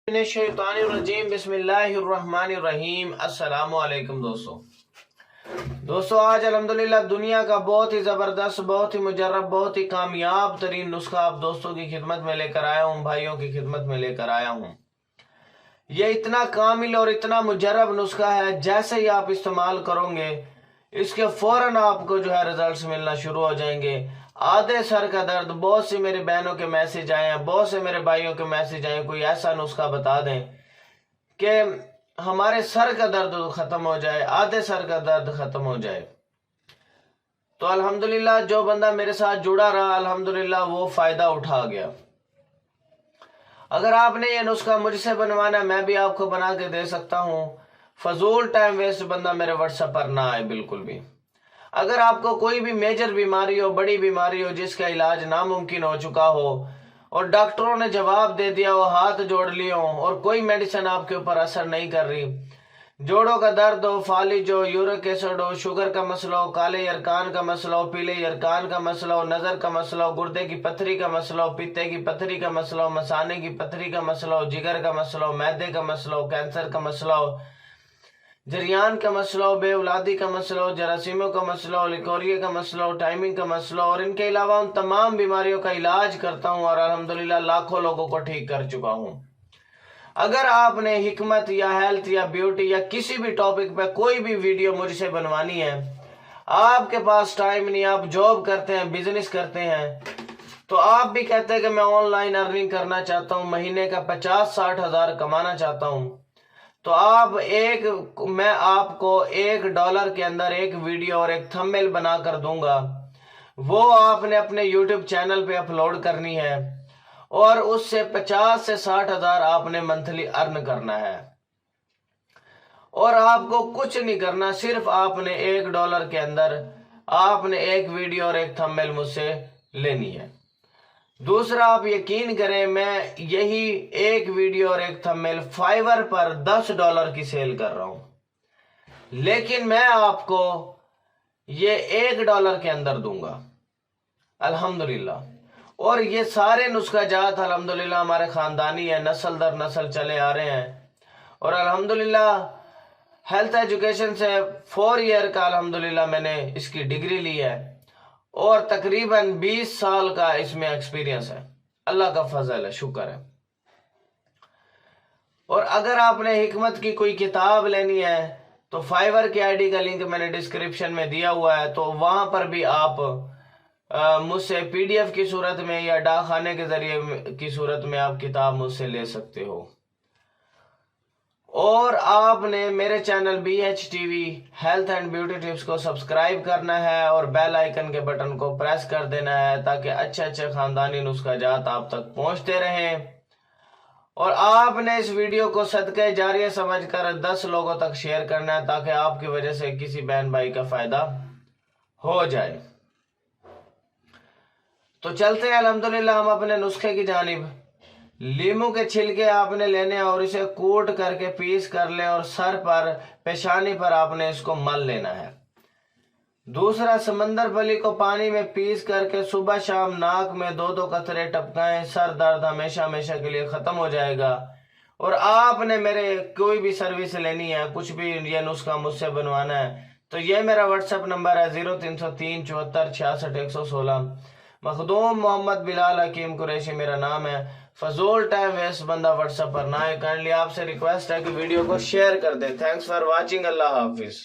بسم اللہ الرحمن الرحیم۔ السلام علیکم دوستو آج الحمدللہ دنیا کا بہت ہی زبردست، بہت ہی مجرب، بہت ہی کامیاب ترین نسخہ آپ دوستوں کی خدمت میں لے کر آیا ہوں، بھائیوں کی خدمت میں لے کر آیا ہوں۔ یہ اتنا کامل اور اتنا مجرب نسخہ ہے، جیسے ہی آپ استعمال کرو گے اس کے فوراً آپ کو جو ہے رزلٹس ملنا شروع ہو جائیں گے۔ آدھے سر کا درد، بہت سی میری بہنوں کے میسج آئے ہیں، بہت سے میرے بھائیوں کے میسج آئے ہیں، کوئی ایسا نسخہ بتا دیں کہ ہمارے سر کا درد ختم ہو جائے، آدھے سر کا درد ختم ہو جائے۔ تو الحمدللہ جو بندہ میرے ساتھ جڑا رہا الحمدللہ وہ فائدہ اٹھا گیا۔ اگر آپ نے یہ نسخہ مجھ سے بنوانا ہے، میں بھی آپ کو بنا کے دے سکتا ہوں۔ فضول ٹائم ویسٹ بندہ میرے واٹس ایپ پر نہ آئے بالکل بھی۔ اگر آپ کو کوئی بھی میجر بیماری ہو، بڑی بیماری ہو جس کا علاج ناممکن ہو چکا ہو اور ڈاکٹروں نے جواب دے دیا ہو، ہاتھ جوڑ لیے ہوں اور کوئی میڈیسن آپ کے اوپر اثر نہیں کر رہی، جوڑوں کا درد ہو، فالج ہو، یورک ایسڈ ہو، شوگر کا مسئلہ ہو، کالے یرکان کا مسئلہ ہو، پیلے یرکان کا مسئلہ ہو، نظر کا مسئلہ ہو، گردے کی پتھری کا مسئلہ ہو، پیتے کی پتھری کا مسئلہ ہو، مثانے کی پتھری کا مسئلہ ہو، جگر کا مسئلہ ہو، معدے کا مسئلہ ہو، کینسر کا مسئلہ ہو، جریان کا مسئلہ ہو، بے اولادی کا مسئلہ ہو، جراثیموں کا مسئلہ ہو، لیکوریا کا مسئلہ ہو، ٹائمنگ کا مسئلہ ہو، اور ان کے علاوہ ان تمام بیماریوں کا علاج کرتا ہوں اور الحمدللہ لاکھوں لوگوں کو ٹھیک کر چکا ہوں۔ اگر آپ نے حکمت یا ہیلتھ یا بیوٹی یا کسی بھی ٹاپک پہ کوئی بھی ویڈیو مجھ سے بنوانی ہے، آپ کے پاس ٹائم نہیں، آپ جاب کرتے ہیں، بزنس کرتے ہیں، تو آپ بھی کہتے ہیں کہ میں آن لائن ارننگ کرنا چاہتا ہوں، مہینے کا 50-60 ہزار کمانا چاہتا ہوں، تو میں آپ کو $1 کے اندر ایک ویڈیو اور ایک تھمبنیل بنا کر دوں گا۔ وہ آپ نے اپنے یوٹیوب چینل پہ اپلوڈ کرنی ہے اور اس سے 50 سے 60 ہزار آپ نے منتھلی ارن کرنا ہے، اور آپ کو کچھ نہیں کرنا، صرف آپ نے $1 کے اندر آپ نے ایک ویڈیو اور ایک تھمبنیل مجھ سے لینی ہے۔ دوسرا، آپ یقین کریں میں یہی ایک ویڈیو اور ایک تھمبنیل فائیور پر $10 کی سیل کر رہا ہوں، لیکن میں آپ کو یہ $1 کے اندر دوں گا الحمدللہ۔ اور یہ سارے نسخہ جات الحمدللہ ہمارے خاندانی ہیں، نسل در نسل چلے آ رہے ہیں، اور الحمدللہ ہیلتھ ایجوکیشن سے 4 ایئر کا الحمدللہ میں نے اس کی ڈگری لی ہے اور تقریباً 20 سال کا اس میں ایکسپیرینس ہے۔ اللہ کا فضل ہے، شکر ہے۔ اور اگر آپ نے حکمت کی کوئی کتاب لینی ہے تو فائیور کی آئی ڈی کا لنک میں نے ڈسکرپشن میں دیا ہوا ہے، تو وہاں پر بھی آپ مجھ سے PDF کی صورت میں یا ڈاک خانے کے ذریعے کی صورت میں آپ کتاب مجھ سے لے سکتے ہو۔ اور آپ نے میرے channel BHTV health and beauty tips کو سبسکرائب کرنا ہے اور بیل آئیکن کے بٹن کو پریس کر دینا ہے تاکہ اچھے خاندانی نسخہ جات آپ تک پہنچتے رہیں، اور آپ نے اس ویڈیو کو صدقہ جاریہ سمجھ کر 10 لوگوں تک شیئر کرنا ہے تاکہ آپ کی وجہ سے کسی بہن بھائی کا فائدہ ہو جائے۔ تو چلتے ہیں الحمدللہ ہم اپنے نسخے کی جانب۔ لیموں کے چھلکے آپ نے لینے اور اسے کوٹ کر کے پیس کر لیں، اور سر پر، پیشانی پر آپ نے اس کو مل لینا ہے۔ دوسرا، سمندر پھلی کو پانی میں پیس کر کے صبح شام ناک میں 2 قطرے ٹپکائیں، سر درد ہمیشہ کے لیے ختم ہو جائے گا۔ اور آپ نے میرے کوئی بھی سروس لینی ہے، کچھ بھی یہ نسخہ مجھ سے بنوانا ہے، تو یہ میرا واٹس ایپ نمبر ہے 0303 74 66 116۔ مخدوم محمد بلال حکیم قریشی میرا نام ہے۔ فضول ٹائم ویسٹ بندہ واٹس ایپ پر نہ آئے، کائنڈلی آپ سے ریکویسٹ ہے کہ ویڈیو کو شیئر کر دیں۔ تھینکس فار واچنگ، اللہ حافظ۔